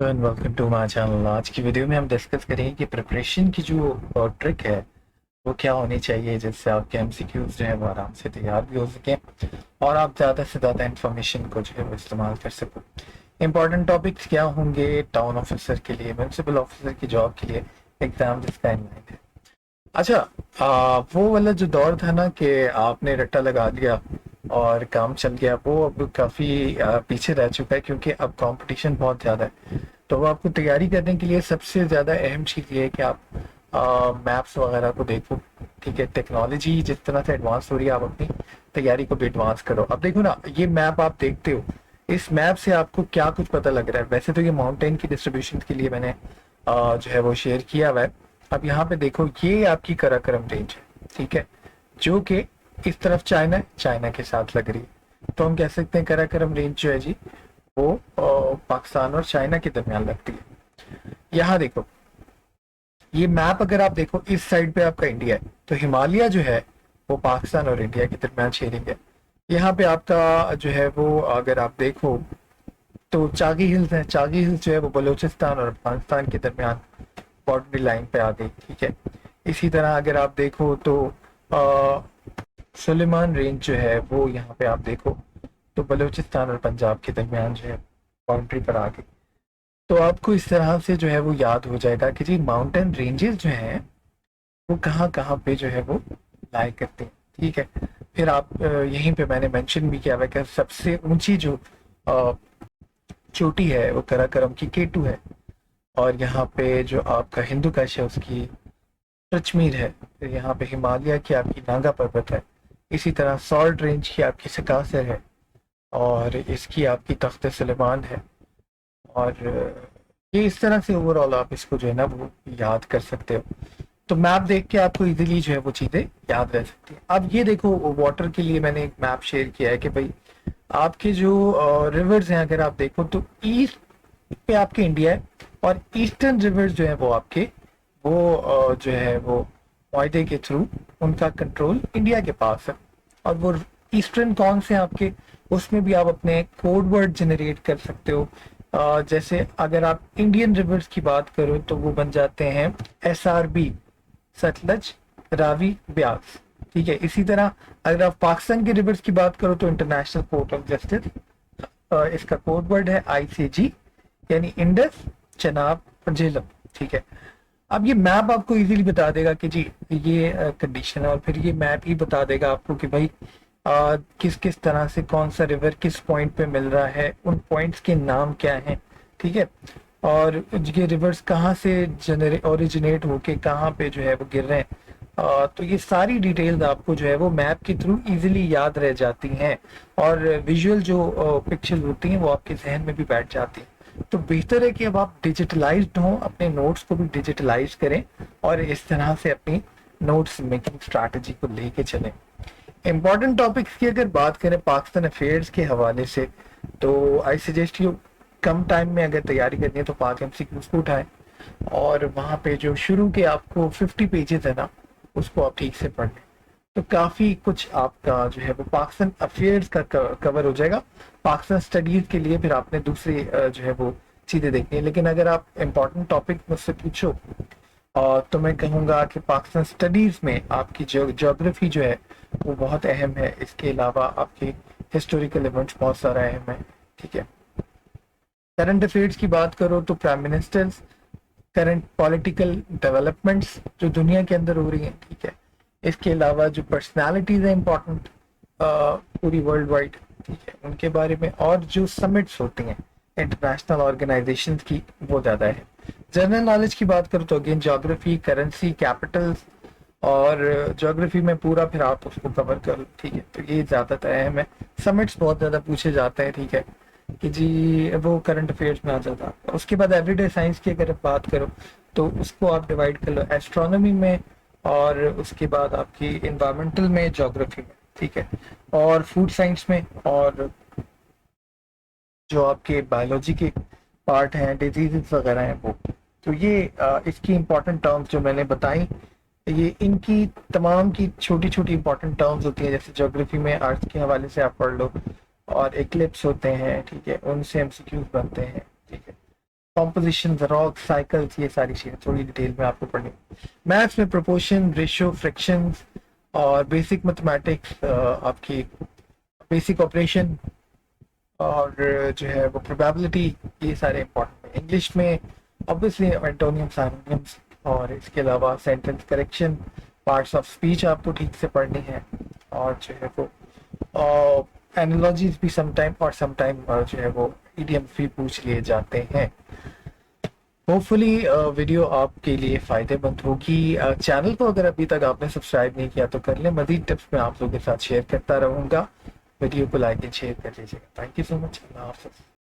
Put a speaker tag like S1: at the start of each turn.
S1: Welcome to my channel. आज की video में हम डिस्कस करेंगे कि प्रिपरेशन की जो ट्रिक है वो क्या होनी चाहिए, जिससे आपके एमसीक्यूज जो है वो आराम से तैयार भी हो सकें और आप ज़्यादा से ज़्यादा इंफॉर्मेशन को जो है वो इस्तेमाल कर सको। इंपॉर्टेंट टॉपिक्स क्या होंगे टाउन ऑफिसर के लिए, म्यूनसिपल ऑफिसर की जॉब के लिए एग्जाम जिसका इन माइंड है। अच्छा, वो वाला जो दौर था ना कि आपने रट्टा लगा दिया और काम चल गया, वो अब काफ़ी पीछे रह चुका है क्योंकि अब कंपटीशन बहुत ज़्यादा है। तो वो आपको तैयारी करने के लिए सबसे ज़्यादा अहम चीज़ ये है कि आप मैप्स वगैरह को देखो। ठीक है, टेक्नोलॉजी जिस तरह से एडवांस हो रही है, आप अपनी तैयारी को भी एडवांस करो। अब देखो ना, ये मैप आप देखते हो, इस मैप से आपको क्या कुछ पता लग रहा है। वैसे तो ये माउंटेन की डिस्ट्रीब्यूशन के लिए मैंने जो है वो शेयर किया हुआ है। अब यहाँ पे देखो, ये आपकी कराकरम रेंज है, ठीक है, जो कि इस तरफ चाइना है, चाइना के साथ लग रही है। तो हम कह सकते हैं कराकरम रेंज जो है जी वो पाकिस्तान और चाइना के दरमियान लगती है। यहाँ देखो, ये मैप अगर आप देखो, इस साइड पे आपका इंडिया है, तो हिमालय जो है वो पाकिस्तान और इंडिया के दरमियान शेयरिंग है। यहाँ पे आपका जो है वो अगर आप देखो तो चागी हिल्स है, चागी हिल्स जो है वो बलूचिस्तान और अफगानिस्तान के दरमियान बॉर्डरी लाइन पे आ गई, ठीक है। इसी तरह अगर आप देखो तो सुलेमान रेंज जो है वो यहाँ पे आप देखो तो बलूचिस्तान और पंजाब के दरमियान जो है बाउंड्री पर आ गई। तो आपको इस तरह से जो है वो याद हो जाएगा कि जी माउंटेन रेंजेस जो हैं वो कहाँ कहाँ पे जो है वो लाई करते हैं, ठीक है। फिर आप यहीं पे मैंने मेंशन भी किया हुआ है कि सबसे ऊंची जो अ, चोटी है वो कराकरम की केटू है। और यहाँ पे जो आपका हिंदू कश है उसकी कश्मीर है। फिर यहाँ पे हिमालय की आपकी नागा पर्वत है। इसी तरह सॉल्ट रेंज की आपकी सकासर है और इसकी आपकी तख्त सुलेमान है। और ये इस तरह से ओवरऑल आप इसको जो है ना वो याद कर सकते हो। तो मैप देख के आपको इजीली जो है वो चीज़ें याद रह सकती हैं। अब ये देखो, वाटर के लिए मैंने एक मैप शेयर किया है कि भाई आपके जो रिवर्स हैं अगर आप देखो तो ईस्ट पे आपके इंडिया है और ईस्टर्न रिवर्स जो है वो आपके वो जो है वो माहदे के थ्रू उनका कंट्रोल इंडिया के पास है। और वो ईस्टर्न कौन से आपके, उसमें भी आप अपने कोड वर्ड जनरेट कर सकते हो। जैसे अगर आप इंडियन रिवर्स की बात करो तो वो बन जाते हैं SRB, सतलज, रावी, ब्यास, ठीक है। इसी तरह अगर आप पाकिस्तान के रिवर्स की बात करो तो इंटरनेशनल कोर्ट ऑफ जस्टिस, इसका कोड वर्ड है ICG, यानी इंडस, चनाब और झेलम, ठीक है। अब ये मैप आपको इजीली बता देगा कि जी ये कंडीशन है, और फिर ये मैप ही बता देगा आपको कि भाई किस किस तरह से कौन सा रिवर किस पॉइंट पे मिल रहा है, उन पॉइंट्स के नाम क्या हैं, ठीक है। और ये रिवर्स कहाँ से ओरिजिनेट होके कहाँ पे जो है वो गिर रहे हैं। तो ये सारी डिटेल्स आपको जो है वो मैप के थ्रू इजीली याद रह जाती हैं और विजुअल जो पिक्चर्स होती हैं वो आपके जहन में भी बैठ जाती हैं। तो बेहतर है कि अब आप डिजिटलाइज्ड हों, अपने नोट्स को भी डिजिटलाइज करें और इस तरह से अपनी नोट्स मेकिंग स्ट्रैटेजी को लेके चलें। इम्पॉर्टेंट टॉपिक्स की अगर बात करें पाकिस्तान अफेयर्स के हवाले से, तो I suggest you come time में अगर तैयारी करनी है तो पाक MCQs को उठाएं और वहाँ पे जो शुरू के आपको 50 पेजेस है ना उसको आप ठीक से पढ़ लें। तो काफ़ी कुछ आपका जो है वो पाकिस्तान अफेयर्स का कवर हो जाएगा। पाकिस्तान स्टडीज़ के लिए फिर आपने दूसरी जो है वो चीज़ें देखनी है। लेकिन अगर आप इम्पोर्टेंट टॉपिक मुझसे पूछो तो मैं कहूँगा कि पाकिस्तान स्टडीज़ में आपकी ज्योग्राफी जो है वो बहुत अहम है। इसके अलावा आपके हिस्टोरिकल इवेंट्स बहुत सारा अहम है, ठीक है। करंट अफेयर्स की बात करो तो prime ministers, current political developments जो दुनिया के अंदर हो रही हैं, ठीक है। इसके अलावा जो पर्सनालिटीज हैं इंपॉर्टेंट पूरी वर्ल्ड वाइड, ठीक है, उनके बारे में, और जो समिट्स होती हैं इंटरनेशनल ऑर्गेनाइजेशन की वो ज़्यादा है। जनरल नॉलेज की बात करो तो अगेन ज्योग्राफी, करेंसी, कैपिटल्स और ज्योग्राफी में पूरा फिर आप उसको कवर करो, ठीक है। तो ये ज़्यादातर अहम है। समिट्स बहुत ज़्यादा पूछे जाते हैं, ठीक है, कि जी वो करंट अफेयर्स में आ जाता है। उसके बाद एवरीडे साइंस की अगर बात करो तो उसको आप डिवाइड कर लो एस्ट्रोनॉमी में, और उसके बाद आपकी इन्वायरमेंटल में, ज्योग्राफी में, ठीक है, और फूड साइंस में, और जो आपके बायोलॉजी के पार्ट हैं, डिजीजेस वगैरह हैं वो। तो ये इसकी इंपॉर्टेंट टर्म्स जो मैंने बताई, ये इनकी तमाम की छोटी छोटी इंपॉर्टेंट टर्म्स होती हैं। जैसे ज्योग्राफी में अर्थ के हवाले से आप पढ़ लो, और एक्लिप्स होते हैं, ठीक है, उनसे MCQs बनते हैं, ठीक है। कॉम्पोजिशन, ज़ेरोक्स, साइकिल्स, ये सारी चीज़ें थोड़ी डिटेल में आपको पढ़नी। मैथ्स में प्रोपोर्शन, रेशियो, फ्रैक्शंस और बेसिक मैथमेटिक्स, आपकी बेसिक ऑपरेशन और जो है वो प्रोबेबिलिटी, ये सारे इंपॉर्टेंट है। इंग्लिश में ऑब्वियसली एंटोनियम्स, एंटोनियम्स और इसके अलावा sentence correction, parts of speech आपको ठीक से पढ़नी है और जो है वो एनालॉजीज भी समटाइम और समटाइम जो है वो इडियम्स भी पूछ लिए जाते हैं। होपफुली वीडियो आपके लिए फ़ायदेमंद होगी। चैनल को अगर अभी तक आपने सब्सक्राइब नहीं किया तो कर लें। मज़ीद टिप्स मैं आप लोगों के साथ शेयर करता रहूँगा। वीडियो को लाइक एंड शेयर कर लीजिएगा। Thank you so much. अल्लाह हाफ़िज़।